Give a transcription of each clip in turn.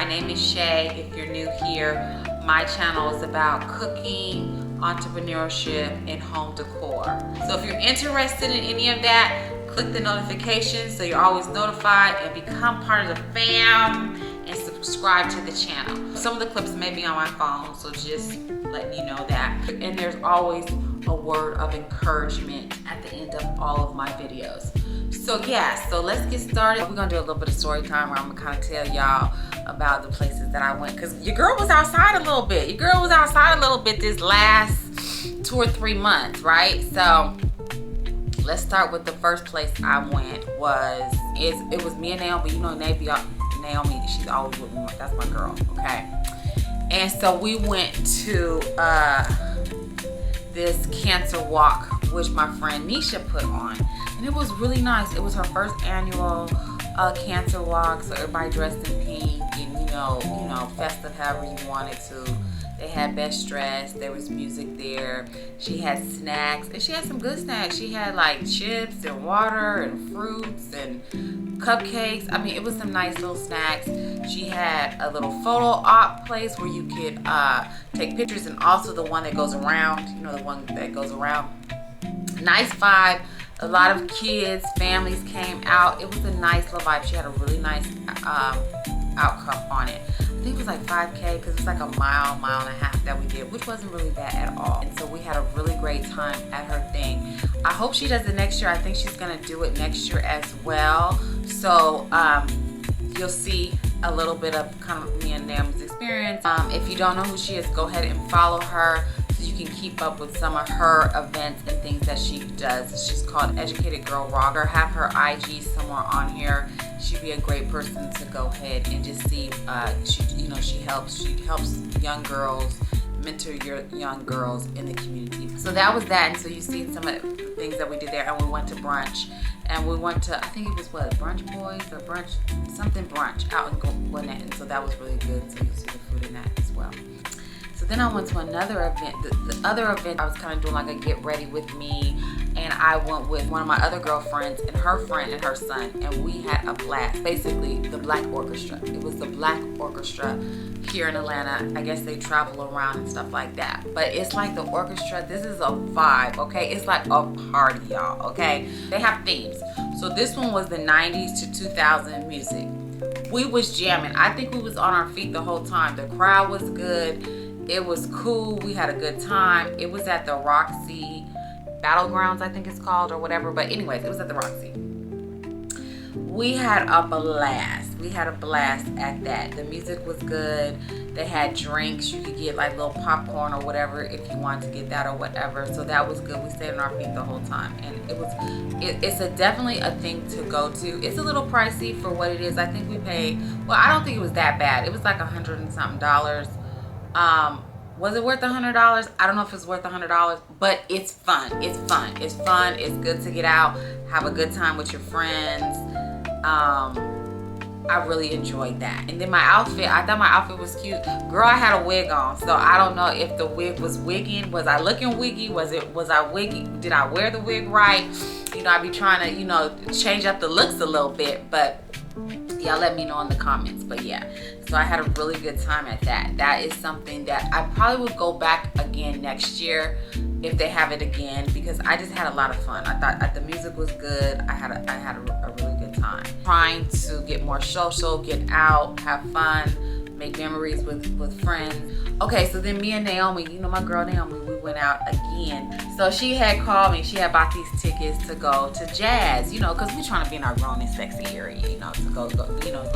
name is Shay. If you're new here, my channel is about cooking, entrepreneurship, and home decor. So if you're interested in any of that, click the notifications so you're always notified and become part of the fam and subscribe to the channel. Some of the clips may be on my phone, so just letting you know that. And there's always a word of encouragement at the end of all of my videos. So yeah, so let's get started. We're gonna do a little bit of story time where I'm gonna kind of tell y'all about the places that I went, because your girl was outside a little bit. Your girl was outside a little bit this last 2 or 3 months, right? So let's start with the first place I went. It was me and Naomi. You know Naomi, she's always with me. That's my girl, okay? And so we went to this cancer walk, which my friend Nisha put on. And it was really nice. It was her first annual cancer walk, so everybody dressed in pink and you know, festive however you wanted to. They had best dressed, there was music there. She had snacks, and she had some good snacks. She had like chips and water and fruits and cupcakes. I mean, it was some nice little snacks. She had a little photo op place where you could take pictures, and also the one that goes around, you know, the one that goes around. Nice vibe. A lot of kids, families came out. It was a nice little vibe. She had a really nice outcome on it. I think it was like 5K, because it's like a mile and a half that we did, which wasn't really bad at all. And so we had a really great time at her thing. I hope she does it next year. I think she's gonna do it next year as well. So you'll see a little bit of kind of me and Naomi's experience. If you don't know who she is, go ahead and follow her so you can keep up with some of her events and things that she does. She's called Educated Girl Rocker. Have her IG somewhere on here. She'd be a great person to go ahead and just see. She helps young girls, mentor your young girls in the community. So that was that. And so you see some of the things that we did there. And we went to brunch, and we went to, I think it was what, Brunch Boys or brunch out in Gwinnett. And so that was really good. So you see the food in that as well. So then I went to another event. The other event, I was kind of doing like a get ready with me, and I went with one of my other girlfriends and her friend and her son, and we had a blast. Basically, the Black Orchestra. It was the Black Orchestra here in Atlanta. I guess they travel around and stuff like that. But it's like the orchestra, this is a vibe, okay? It's like a party, y'all, okay? They have themes. So this one was the 90s to 2000 music. We was jamming. I think we was on our feet the whole time. The crowd was good. It was cool. We had a good time. It was at the Roxy Battlegrounds, I think it's called, or whatever. But anyways, it was at the Roxy. We had a blast. We had a blast at that. The music was good. They had drinks. You could get like little popcorn or whatever if you wanted to get that or whatever. So that was good. We stayed on our feet the whole time, and it's definitely a thing to go to. It's a little pricey for what it is. I think we paid. Well, I don't think it was that bad. It was like $100 and something. Was it worth $100? I don't know if it's worth $100, but it's fun. It's fun. It's fun. It's good to get out, have a good time with your friends. I really enjoyed that. And then my outfit, I thought my outfit was cute. Girl, I had a wig on, so I don't know if the wig was wigging. Was I looking wiggy? Was I wiggy? Did I wear the wig right? You know, I be trying to, change up the looks a little bit, but y'all let me know in the comments. But yeah, so I had a really good time at that. That is something that I probably would go back again next year if they have it again, because I just had a lot of fun. I thought the music was good. I had a really good time. Trying to get more social, get out, have fun, make memories with friends. Okay, so then me and Naomi, my girl Naomi, we went out again. So she had called me. She had bought these tickets to go to jazz, because we're trying to be in our grown and sexy area, to go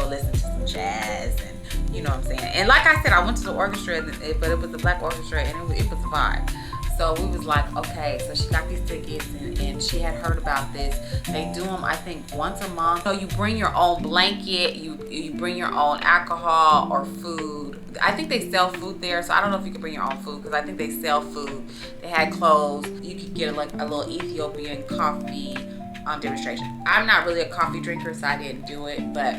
listen to some jazz, and you know what I'm saying. And like I said, I went to the orchestra, but it was the Black Orchestra, and it was a vibe. So we was like, okay, so she got these tickets, and she had heard about this. They do them, I think, once a month. So you bring your own blanket, you bring your own alcohol or food. I think they sell food there, so I don't know if you can bring your own food, because I think they sell food. They had clothes. You could get like a little Ethiopian coffee demonstration. I'm not really a coffee drinker, so I didn't do it, but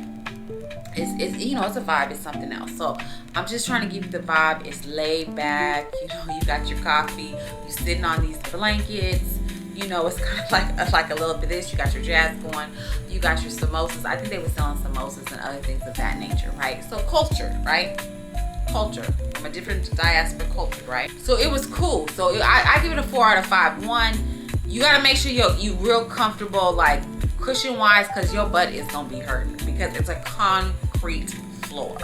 it's a vibe. It's something else. So I'm just trying to give you the vibe. It's laid back. You got your coffee. You're sitting on these blankets. You know, it's kind of like a little bit of this. You got your jazz going. You got your samosas. I think they were selling samosas and other things of that nature, right? So culture, right? Culture from a different diaspora culture, right? So it was cool. So I give it a 4 out of 5. One, you got to make sure you real comfortable, like cushion wise, because your butt is gonna be hurting because it's a concrete floor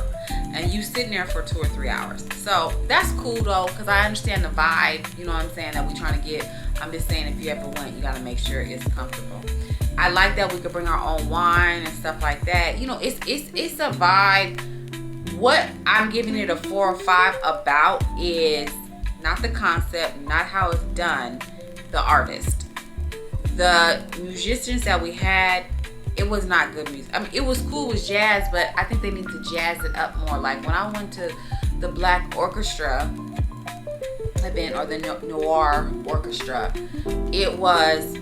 and you sitting there for 2 or 3 hours. So that's cool though, because I understand the vibe, you know what I'm saying, that we trying to get. I'm just saying, if you ever went, you got to make sure it's comfortable. I like that we could bring our own wine and stuff like that. You know, it's a vibe. What I'm giving it a 4 or 5 about is not the concept, not how it's done, the artist. The musicians that we had, it was not good music. I mean, it was cool with jazz, but I think they need to jazz it up more. Like when I went to the Black Orchestra event, or the Noir Orchestra, it was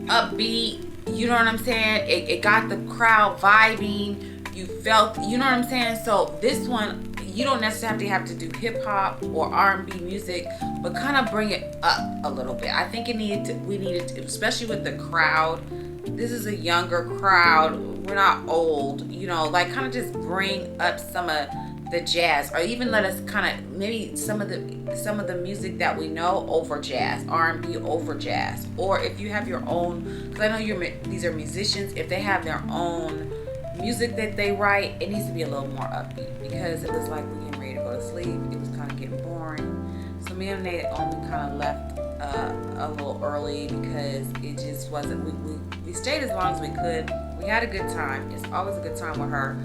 upbeat. You know what I'm saying? It got the crowd vibing. You felt, you know what I'm saying? So this one, you don't necessarily have to do hip hop or R&B music, but kind of bring it up a little bit. I think we needed to, especially with the crowd. This is a younger crowd. We're not old, you know, like kind of just bring up some of the jazz, or even let us kind of maybe some of the music that we know over jazz, R&B over jazz. Or if you have your own, because I know these are musicians, if they have their own music that they write, it needs to be a little more upbeat, because it was like we're getting ready to go to sleep. It was kind of getting boring. So me and Nate only kind of left a little early because it just wasn't, we stayed as long as we could. We had a good time. It's always a good time with her,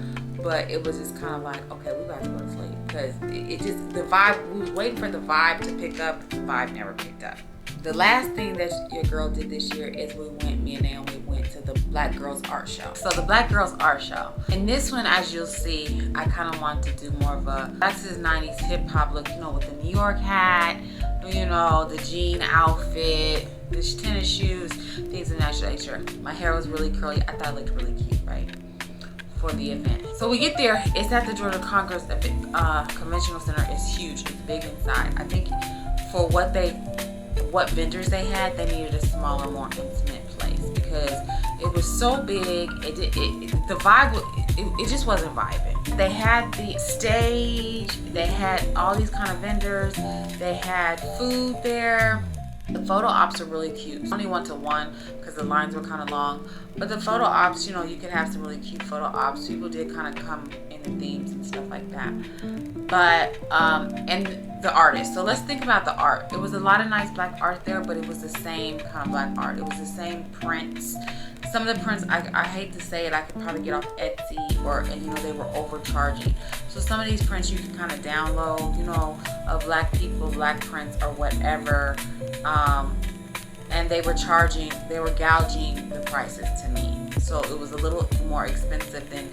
but it was just kind of like, okay, we got to go to sleep, because it just, the vibe, we was waiting for the vibe to pick up. The vibe never picked up. The last thing that your girl did this year is me and Naomi went to the Black Girls Art Show. So the Black Girls Art Show. In this one, as you'll see, I kind of want to do more of a 90s hip hop look, you know, with the New York hat, you know, the jean outfit, the tennis shoes, things of that nature. My hair was really curly. I thought it looked really cute, right, for the event. So we get there. It's at the Georgia Congress Conventional Center. It's huge. It's big inside. I think for what vendors they had, they needed a smaller, more intimate place, because it was so big. The vibe, it just wasn't vibing. They had the stage, they had all these kind of vendors, they had food there. The photo ops are really cute. I only went to one because the lines were kind of long, but the photo ops, you know, you could have some really cute photo ops. People did kind of come in the themes and stuff like that. But and the artists. So let's think about the art. It was a lot of nice black art there, but it was the same kind of black art. It was the same prints. Some of the prints, I hate to say it, I could probably get off Etsy, and you know, they were overcharging. So some of these prints you can kind of download, you know, of black people, black prints or whatever. And they were gouging the prices to me. So it was a little more expensive than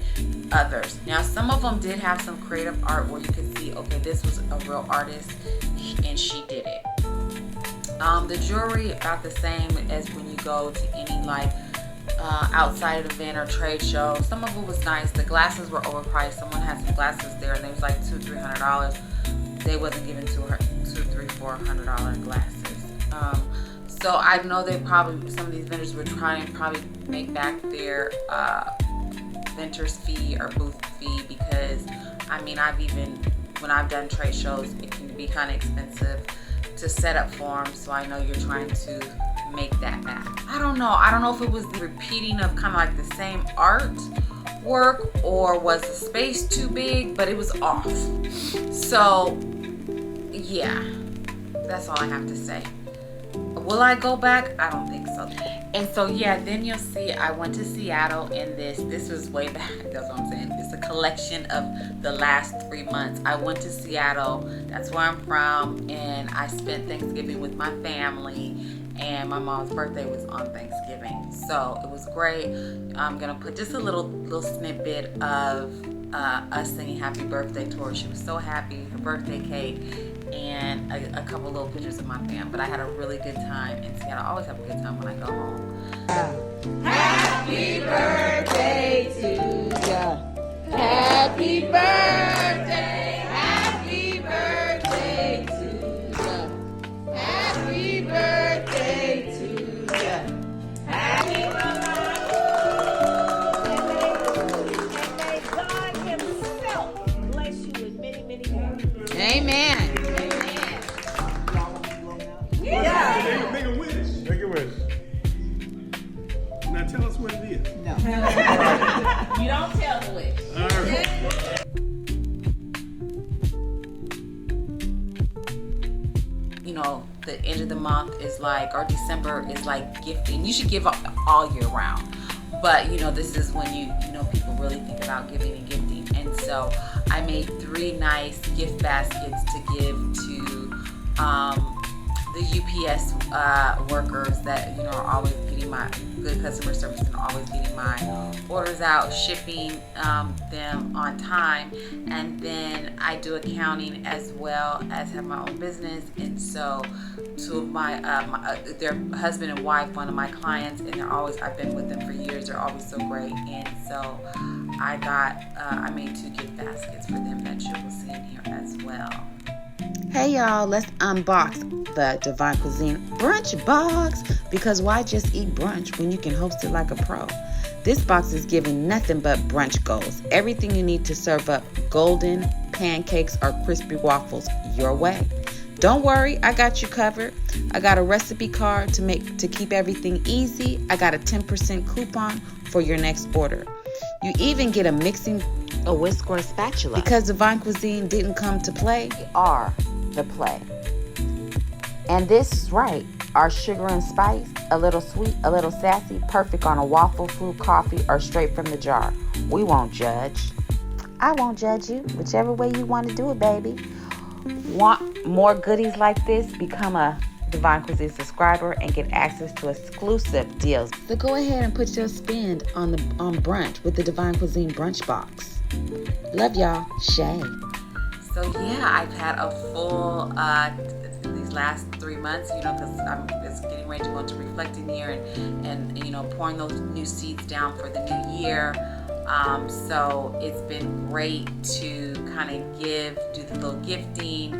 others. Now, some of them did have some creative art where you could see, okay, this was a real artist and she did it. The jewelry, about the same as when you go to any like outside event or trade show. Some of it was nice. The glasses were overpriced. Someone had some glasses there and they was like $200-300. They wasn't giving $200-400 glasses. So I know they probably, some of these vendors were trying to probably make back their vendor's fee or booth fee, because I mean, when I've done trade shows, it can be kind of expensive to set up for them. So I know you're trying to make that back. I don't know if it was the repeating of kind of like the same art work, or was the space too big, but it was off. So yeah, that's all I have to say. Will I go back? I don't think so. And so yeah, then you'll see I went to Seattle, and this was way back. That's what I'm saying. It's a collection of the last 3 months. I went to Seattle. That's where I'm from, and I spent Thanksgiving with my family, and my mom's birthday was on Thanksgiving. So it was great. I'm gonna put just a little snippet of us singing happy birthday to her. She was so happy. Her birthday cake, and a couple little pictures of my fam. But I had a really good time in Seattle. I always have a good time when I go home. Happy birthday to ya. Happy birthday. Happy birthday to ya. Happy birthday to the end of the month is like, or December is like gifting. You should give up all year round, but this is when people really think about giving and gifting. And so I made 3 nice gift baskets to give to the UPS workers that are always getting my good customer service and always getting my orders out, shipping them on time. And then I do accounting as well as have my own business. And so 2 of my their husband and wife, one of my clients, and I've been with them for years. They're always so great. And so I made 2 gift baskets for them that you will see in here as well. Hey y'all, let's unbox the Divine Cuisine brunch box, because why just eat brunch when you can host it like a pro? This box is giving nothing but brunch goals. Everything you need to serve up golden pancakes or crispy waffles your way. Don't worry, I got you covered. I got a recipe card to keep everything easy. I got a 10% coupon for your next order. You even get a whisk or a spatula. Because Divine Cuisine didn't come to play, we are the play. And this is right. Our sugar and spice, a little sweet, a little sassy, perfect on a waffle, fruit, coffee, or straight from the jar. We won't judge. I won't judge you, whichever way you want to do it, baby. Want more goodies like this? Become a Divine Cuisine subscriber and get access to exclusive deals. So go ahead and put your spend on brunch with the Divine Cuisine brunch box. Love y'all, Shay. So yeah, I've had a full these last 3 months, because I'm just getting ready to go into reflecting year and pouring those new seeds down for the new year. So it's been great to kind of do the little gifting,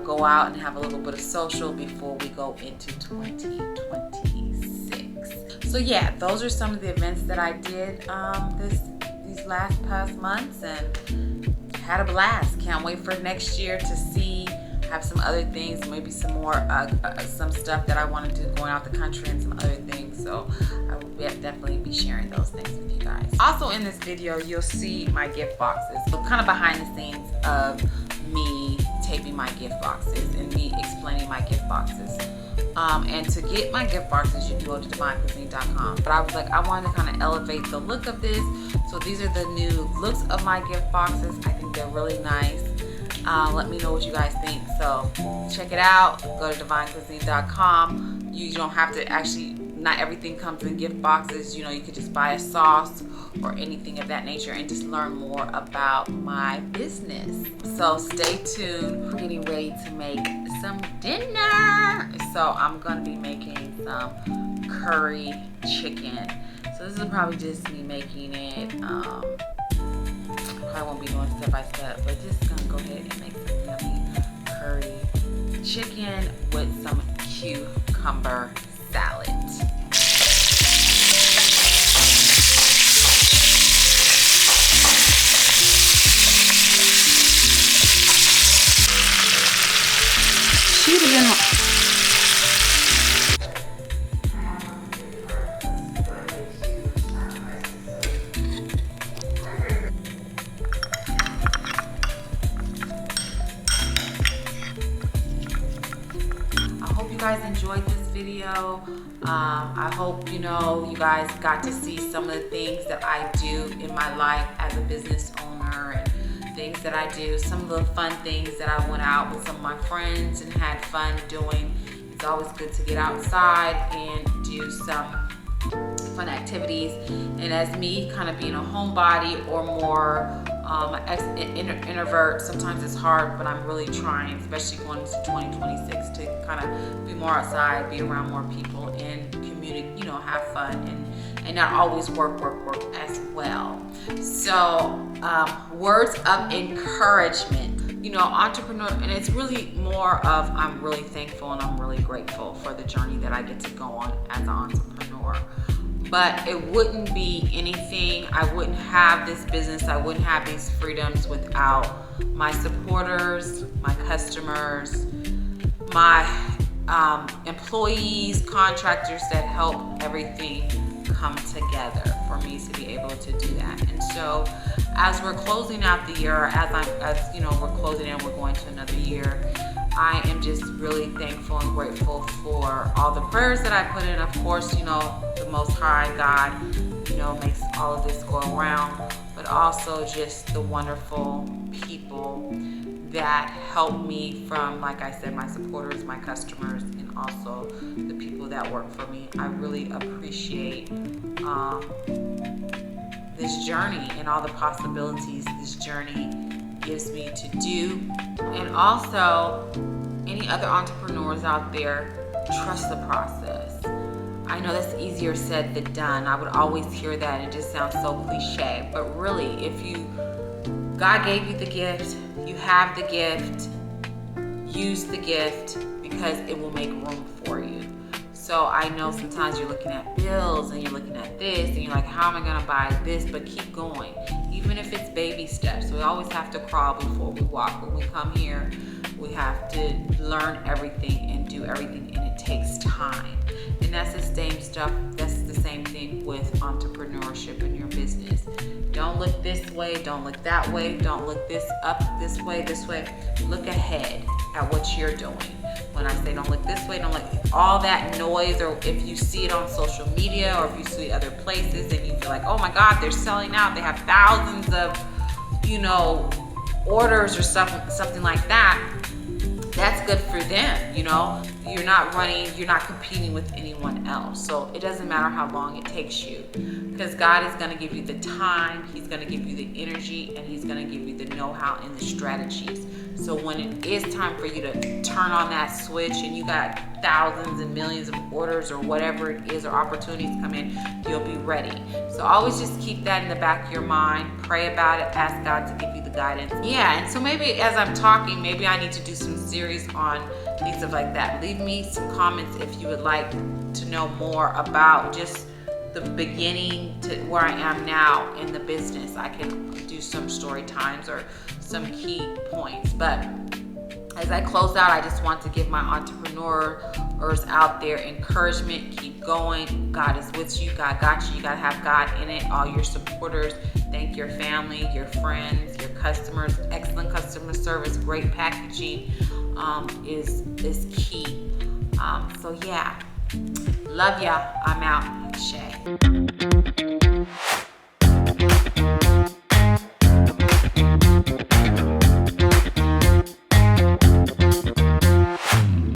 go out and have a little bit of social before we go into 2026. So yeah, those are some of the events that I did these past months, and had a blast. Can't wait for next year to have some other things, maybe some more some stuff that I want to do going out the country and some other things. So I will definitely be sharing those things with you guys. Also in this video, you'll see my gift boxes. So kind of behind the scenes of me taping my gift boxes and me explaining my gift boxes. And to get my gift boxes, you can go to DivineKuizine.com. But I was like, I wanted to kind of elevate the look of this. So these are the new looks of my gift boxes. I think they're really nice. Let me know what you guys think. So check it out. Go to DivineKuizine.com. You don't have to not everything comes in gift boxes. You could just buy a sauce or anything of that nature and just learn more about my business. So stay tuned. We're getting ready to make some dinner. So I'm going to be making some curry chicken. So this is probably just me making it. I won't be doing step by step, but just going to go ahead and make some yummy curry chicken with some cucumber salad. Shoot it in. You guys enjoyed this video. I hope you guys got to see some of the things that I do in my life as a business owner, and things that I do, some of the fun things that I went out with some of my friends and had fun doing. It's always good to get outside and do some fun activities. And as me kind of being a homebody or more introvert, sometimes it's hard, but I'm really trying, especially going into 2026, to kind of be more outside, be around more people, and communicate, have fun, and not always work as well. So words of encouragement, entrepreneur, and it's really more of, I'm really thankful and I'm really grateful for the journey that I get to go on as an entrepreneur. But it wouldn't be anything, I wouldn't have this business, I wouldn't have these freedoms without my supporters, my customers, my employees, contractors that help everything come together for me to be able to do that. And so as we're closing out the year, as you know, we're closing and we're going to another year, I am just really thankful and grateful for all the prayers that I put in. Of course, you know, the Most High God, you know, makes all of this go around, but also just the wonderful people that help me, from, like I said, my supporters, my customers, and also the people that work for me. I really appreciate this journey and all the possibilities this journey gives me to do. And also, any other entrepreneurs out there, trust the process. I know that's easier said than done. I would always hear that, and it just sounds so cliche. But really, if God gave you the gift, you have the gift, use the gift, because it will make room for you. So I know sometimes you're looking at bills and you're looking at this and you're like, how am I gonna buy this? But keep going. Even if it's baby steps, we always have to crawl before we walk. When we come here, we have to learn everything and do everything, and it takes time. And that's the same stuff. That's the same thing with entrepreneurship in your business. Don't look this way, don't look that way, don't look this way. Look ahead at what you're doing. When I say don't look this way, don't look all that noise, or if you see it on social media or if you see other places and you feel like, oh my God, they're selling out, they have thousands of, you know, orders or something like that. That's good for them, you know. You're not competing with anyone else. So it doesn't matter how long it takes you, because God is going to give you the time, He's going to give you the energy, and He's going to give you the know-how and the strategies. So when it is time for you to turn on that switch and you got thousands and millions of orders or whatever it is, or opportunities come in, you'll be ready. So always just keep that in the back of your mind. Pray about it. Ask God to give you the guidance. Yeah, and so maybe as I'm talking, maybe I need to do some series on things like that. Leave me some comments if you would like to know more about just the beginning to where I am now in the business. I can do some story times or some key points. But as I close out, I just want to give my entrepreneurs out there encouragement. Keep going. God is with you. God got you. You got to have God in it. All your supporters. Thank your family, your friends, your customers. Excellent customer service, great packaging is key. So yeah, love ya. I'm out. Shay.